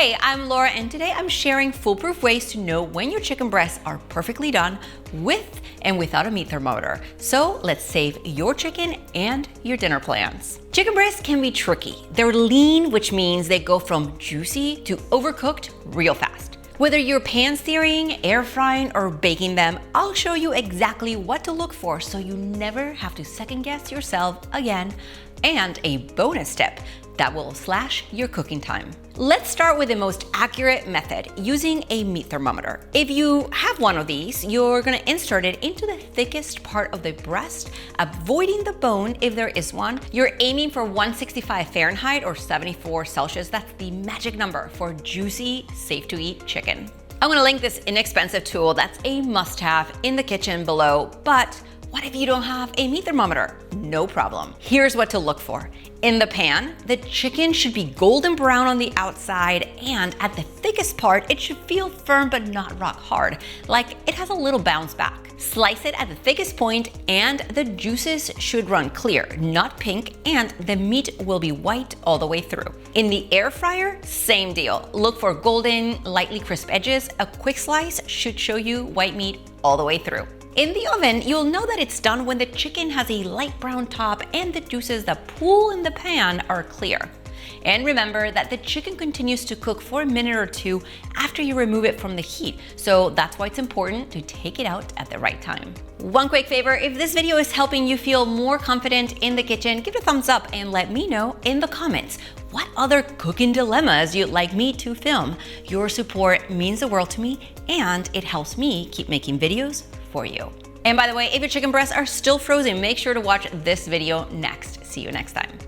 Hey, I'm Laura, and today I'm sharing foolproof ways to know when your chicken breasts are perfectly done with and without a meat thermometer. So let's save your chicken and your dinner plans. Chicken breasts can be tricky. They're lean, which means they go from juicy to overcooked real fast. Whether you're pan-searing, air frying, or baking them, I'll show you exactly what to look for so you never have to second guess yourself again, and a bonus tip that will slash your cooking time. Let's start with the most accurate method, using a meat thermometer. If you have one of these, you're gonna insert it into the thickest part of the breast, avoiding the bone if there is one. You're aiming for 165 Fahrenheit or 74 Celsius. That's the magic number for juicy, safe to eat chicken. I'm gonna link this inexpensive tool that's a must-have in the kitchen below, but what if you don't have a meat thermometer? No problem. Here's what to look for. In the pan, the chicken should be golden brown on the outside, and at the thickest part, it should feel firm but not rock hard, like it has a little bounce back. Slice it at the thickest point, and the juices should run clear, not pink, and the meat will be white all the way through. In the air fryer, same deal. Look for golden, lightly crisp edges. A quick slice should show you white meat all the way through. In the oven, you'll know that it's done when the chicken has a light brown top and the juices that pool in the pan are clear. And remember that the chicken continues to cook for a minute or two after you remove it from the heat, so that's why it's important to take it out at the right time. One quick favor, if this video is helping you feel more confident in the kitchen, give it a thumbs up and let me know in the comments what other cooking dilemmas you'd like me to film. Your support means the world to me, and it helps me keep making videos for you. And by the way, if your chicken breasts are still frozen, make sure to watch this video next. See you next time.